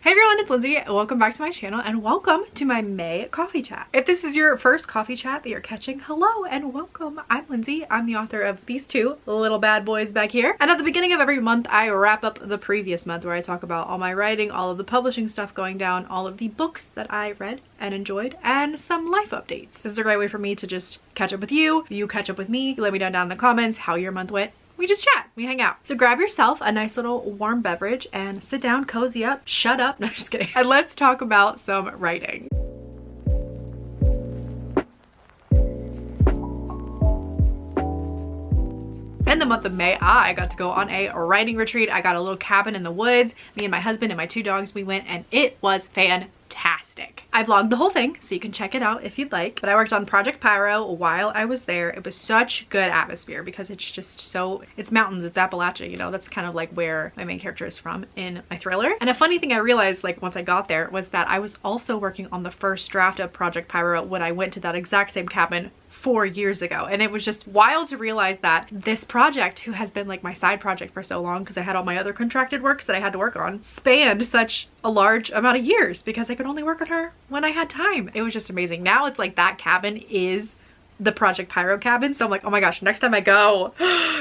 Hey everyone, it's Lindsay. Welcome back to my channel and welcome to my May coffee chat. If this is your first coffee chat that you're catching, hello and welcome. I'm Lindsay. I'm the author of these two little bad boys back here. And at the beginning of every month, I wrap up the previous month where I talk about all my writing, all of the publishing stuff going down, all of the books that I read and enjoyed, and some life updates. This is a great way for me to just catch up with you. You catch up with me. You let me know down in the comments how your month went. We just chat, we hang out. So grab yourself a nice little warm beverage and sit down, cozy up, shut up, no just kidding. And let's talk about some writing. In the month of May, I got to go on a writing retreat. I got a little cabin in the woods. Me and my husband and my two dogs, we went and it was fantastic. I vlogged the whole thing, so you can check it out if you'd like. But I worked on Project Pyro while I was there. It was such good atmosphere because it's just so, it's mountains, it's Appalachia, you know, that's kind of like where my main character is from in my thriller. And a funny thing I realized like once I got there was that I was also working on the first draft of Project Pyro when I went to that exact same cabin 4 years ago. And it was just wild to realize that this project, who has been like my side project for so long because I had all my other contracted works that I had to work on, spanned such a large amount of years because I could only work on her when I had time. It was just amazing. Now it's like that cabin is the Project Pyro cabin. So I'm like, oh my gosh, next time I go,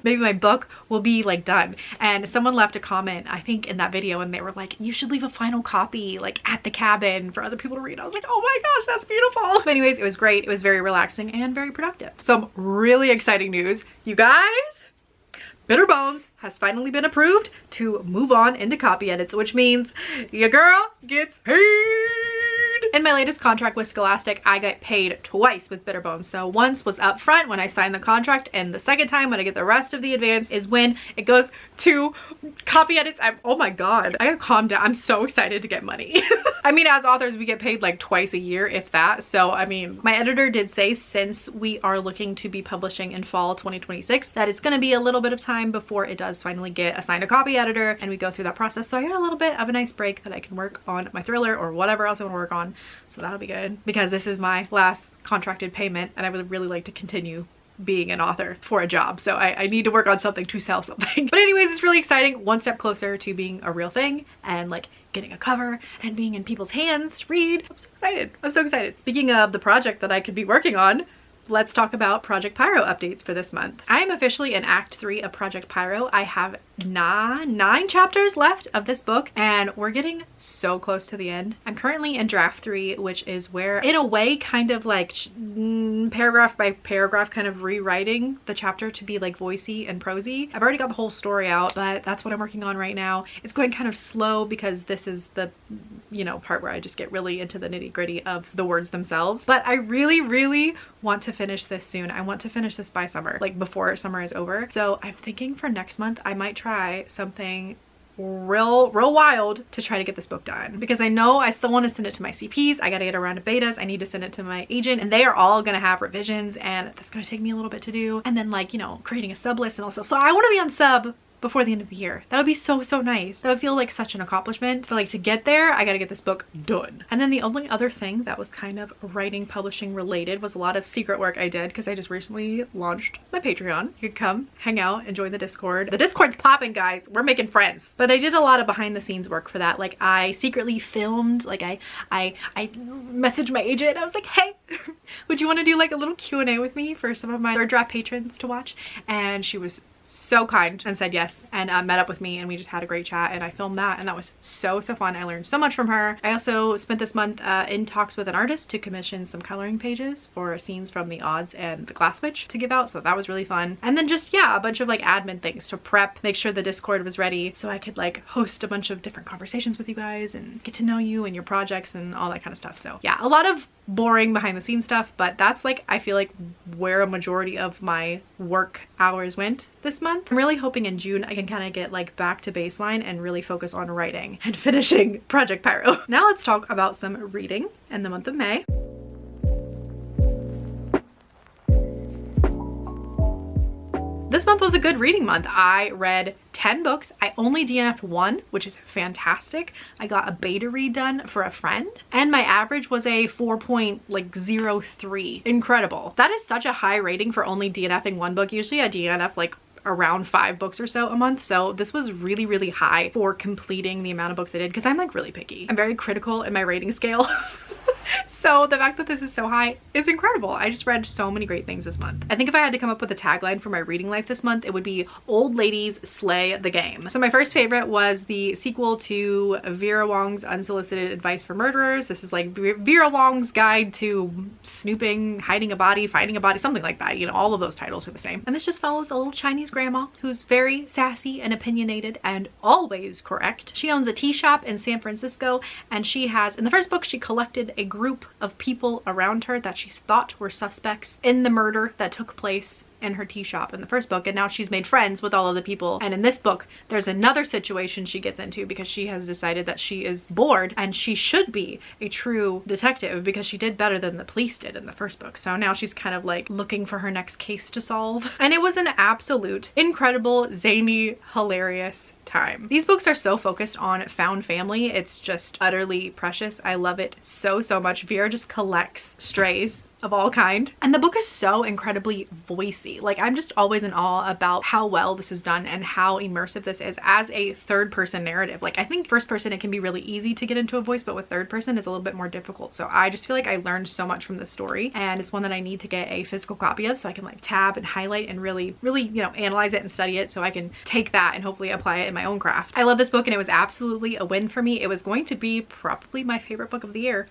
maybe my book will be like done. And someone left a comment, I think in that video, and they were like, you should leave a final copy like at the cabin for other people to read. I was like, oh my gosh, that's beautiful. But anyways, it was great. It was very relaxing and very productive. Some really exciting news, you guys. Bitter Bones has finally been approved to move on into copy edits, which means your girl gets paid. In my latest contract with Scholastic, I got paid twice with Bitter Bones. So once was up front when I signed the contract, and the second time when I get the rest of the advance is when it goes to copy edits. Oh my god, I gotta calm down. I'm so excited to get money. I mean, as authors, we get paid like twice a year, if that. So I mean, my editor did say since we are looking to be publishing in fall 2026, that it's gonna be a little bit of time before it does finally get assigned a copy editor and we go through that process. So I got a little bit of a nice break that I can work on my thriller or whatever else I want to work on. So that'll be good because this is my last contracted payment and I would really like to continue being an author for a job. So I need to work on something to sell something. But anyways, it's really exciting. One step closer to being a real thing and like getting a cover and being in people's hands to read. I'm so excited. I'm so excited. Speaking of the project that I could be working on, let's talk about Project Pyro updates for this month. I am officially in Act 3 of Project Pyro. I have nine chapters left of this book and we're getting so close to the end. I'm currently in draft 3, which is where in a way kind of like paragraph by paragraph kind of rewriting the chapter to be like voicey and prosy. I've already got the whole story out, but that's what I'm working on right now. It's going kind of slow because this is the, you know, part where I just get really into the nitty-gritty of the words themselves. But I really want to finish this soon. I want to finish this by summer, like before summer is over. So I'm thinking for next month I might try something real wild to try to get this book done, because I know I still want to send it to my CPs. I gotta get around to betas. I need to send it to my agent and they are all gonna have revisions and that's gonna take me a little bit to do, and then like, you know, creating a sub list and all stuff. So I want to be on sub before the end of the year. That would be so nice. That would feel like such an accomplishment. But like to get there, I gotta get this book done. And then the only other thing that was kind of writing publishing related was a lot of secret work I did because I just recently launched my Patreon. You could come, hang out, enjoy the Discord. The Discord's popping, guys. We're making friends. But I did a lot of behind the scenes work for that. Like I secretly filmed, like I messaged my agent. I was like, hey, would you want to do like a little Q&A with me for some of my third draft patrons to watch? And she was so kind and said yes and met up with me and we just had a great chat and I filmed that and that was so fun. I learned so much from her. I also spent this month in talks with an artist to commission some coloring pages for scenes from the Odds and the Glass Witch to give out, so that was really fun. And then just, yeah, a bunch of like admin things to prep, make sure the Discord was ready so I could like host a bunch of different conversations with you guys and get to know you and your projects and all that kind of stuff. So yeah, a lot of boring behind the scenes stuff, but that's like, I feel like where a majority of my work hours went this month. I'm really hoping in June I can kind of get like back to baseline and really focus on writing and finishing Project Pyro. Now let's talk about some reading in the month of May. This month was a good reading month. I read 10 books. I only DNF'd one, which is fantastic. I got a beta read done for a friend and my average was a 4.03. Incredible. That is such a high rating for only DNFing one book. Usually I DNF like around 5 books or so a month. So this was really, really high for completing the amount of books I did, because I'm like really picky. I'm very critical in my rating scale. So the fact that this is so high is incredible. I just read so many great things this month. I think if I had to come up with a tagline for my reading life this month, it would be Old Ladies Slay the Game. So my first favorite was the sequel to Vera Wong's Unsolicited Advice for Murderers. This is like Vera Wong's guide to snooping, hiding a body, finding a body, something like that. You know, all of those titles are the same. And this just follows a little Chinese grandma who's very sassy and opinionated and always correct. She owns a tea shop in San Francisco, and she has, in the first book, she collected a group of people around her that she thought were suspects in the murder that took place in her tea shop in the first book, and now she's made friends with all of the people. And in this book, there's another situation she gets into because she has decided that she is bored and she should be a true detective because she did better than the police did in the first book. So now she's kind of like looking for her next case to solve. And it was an absolute incredible, zany, hilarious time. These books are so focused on found family. It's just utterly precious. I love it so, so much. Vera just collects strays of all kind. And the book is so incredibly voicey. Like, I'm just always in awe about how well this is done and how immersive this is as a third person narrative. Like, I think first person, it can be really easy to get into a voice, but with third person, it's a little bit more difficult. So I just feel like I learned so much from this story, and it's one that I need to get a physical copy of so I can like tab and highlight and really, you know, analyze it and study it so I can take that and hopefully apply it in my own craft. I love this book, and it was absolutely a win for me. It was going to be probably my favorite book of the year.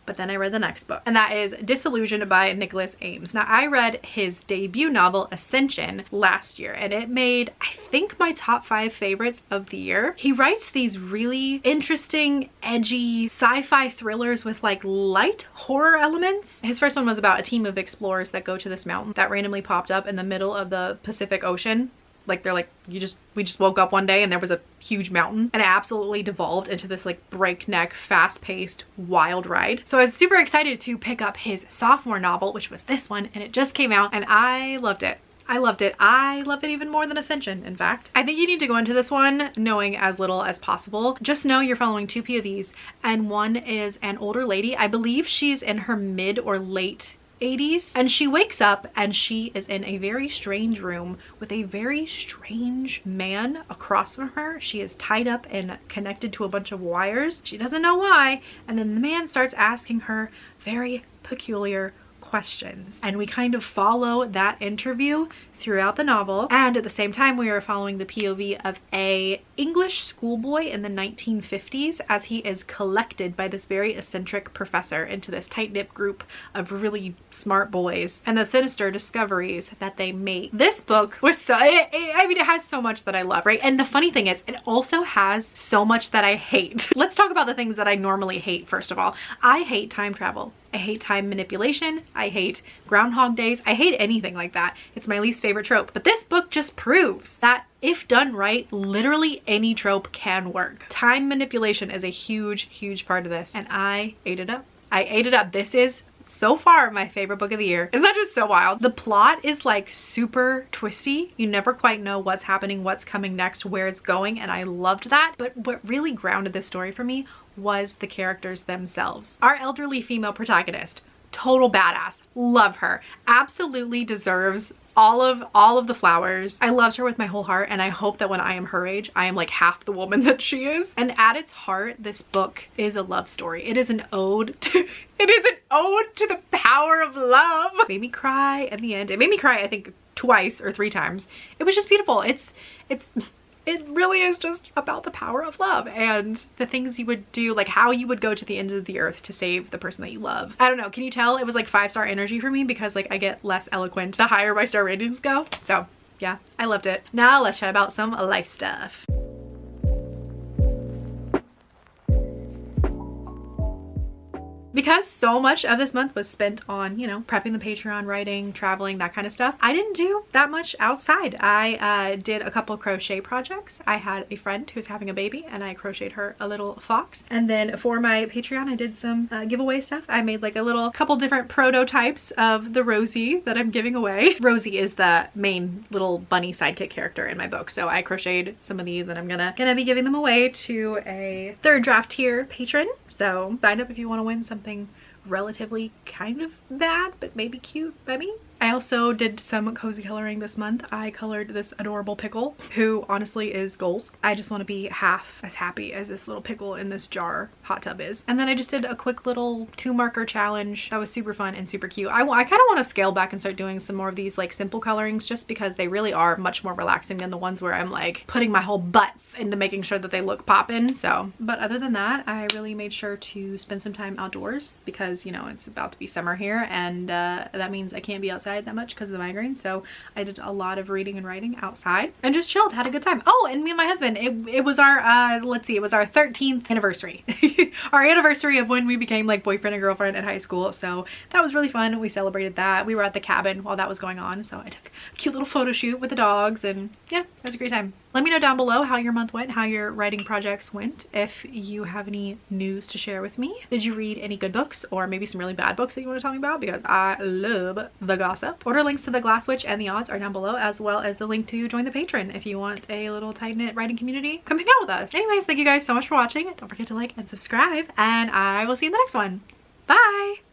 But then I read the next book, and that is Dissolution by Nicholas Ames. Now, I read his debut novel, Ascension, last year, and it made, I think, my top 5 favorites of the year. He writes these really interesting, edgy sci-fi thrillers with like light horror elements. His first one was about a team of explorers that go to this mountain that randomly popped up in the middle of the Pacific Ocean. Like, they're like, we just woke up one day and there was a huge mountain, and it absolutely devolved into this like breakneck, fast-paced, wild ride. So I was super excited to pick up his sophomore novel, which was this one, and it just came out, and I loved it. I loved it. I love it even more than Ascension, in fact. I think you need to go into this one knowing as little as possible. Just know you're following 2 POVs, and one is an older lady. I believe she's in her mid or late 80s, and she wakes up and she is in a very strange room with a very strange man across from her. She is tied up and connected to a bunch of wires. She doesn't know why, and then the man starts asking her very peculiar questions, and we kind of follow that interview throughout the novel. And at the same time, we are following the POV of a English schoolboy in the 1950s as he is collected by this very eccentric professor into this tight-knit group of really smart boys and the sinister discoveries that they make. This book was so, I mean, it has so much that I love, right? And the funny thing is, it also has so much that I hate. Let's talk about the things that I normally hate. First of all, I hate time travel. I hate time manipulation. I hate Groundhog Days. I hate anything like that. It's my least favorite trope. But this book just proves that if done right, literally any trope can work. Time manipulation is a huge, huge part of this, and I ate it up. I ate it up. This is so far my favorite book of the year. Isn't that just so wild? The plot is like super twisty. You never quite know what's happening, what's coming next, where it's going, and I loved that. But what really grounded this story for me was the characters themselves. Our elderly female protagonist, total badass, love her, absolutely deserves all of the flowers. I loved her with my whole heart, and I hope that when I am her age, I am like half the woman that she is. And at its heart, this book is a love story. It is an ode to the power of love. It made me cry at the end. It made me cry, I think, twice or 3 times. It was just beautiful. It really is just about the power of love and the things you would do, like how you would go to the end of the earth to save the person that you love. I don't know, can you tell it was like 5-star energy for me because like I get less eloquent the higher my star ratings go? So yeah, I loved it. Now let's chat about some life stuff. Because so much of this month was spent on, you know, prepping the Patreon, writing, traveling, that kind of stuff, I didn't do that much outside. I did a couple crochet projects. I had a friend who's having a baby, and I crocheted her a little fox. And then for my Patreon, I did some giveaway stuff. I made like a couple different prototypes of the Rosie that I'm giving away. Rosie is the main little bunny sidekick character in my book, so I crocheted some of these, and I'm gonna be giving them away to a 3rd draft tier patron. So sign up if you want to win something relatively kind of bad but maybe cute by me. I I also did some cozy coloring this month. I colored this adorable pickle who honestly is goals. I just want to be half as happy as this little pickle in this jar hot tub is. And then I just did a quick little 2 marker challenge that was super fun and super cute. I kind of want to scale back and start doing some more of these like simple colorings just because they really are much more relaxing than the ones where I'm like putting my whole butts into making sure that they look poppin'. So, but other than that, I really made sure to spend some time outdoors because, you know, it's about to be summer here, and that means I can't be outside that much because of the migraine. So I did a lot of reading and writing outside and just chilled, had a good time. Oh, and me and my husband, it was our let's see, it was our 13th anniversary. Our anniversary of when we became like boyfriend and girlfriend at high school. So that was really fun. We celebrated that. We were at the cabin while that was going on, so I took a cute little photo shoot with the dogs, and yeah, it was a great time. Let me know down below how your month went, how your writing projects went, if you have any news to share with me. Did you read any good books or maybe some really bad books that you want to tell me about? Because I love the gossip. Order links to the Glass Witch and the odds are down below, as well as the link to join the Patreon if you want a little tight-knit writing community. Come hang out with us. Anyways, thank you guys so much for watching. Don't forget to like and subscribe, and I will see you in the next one. Bye!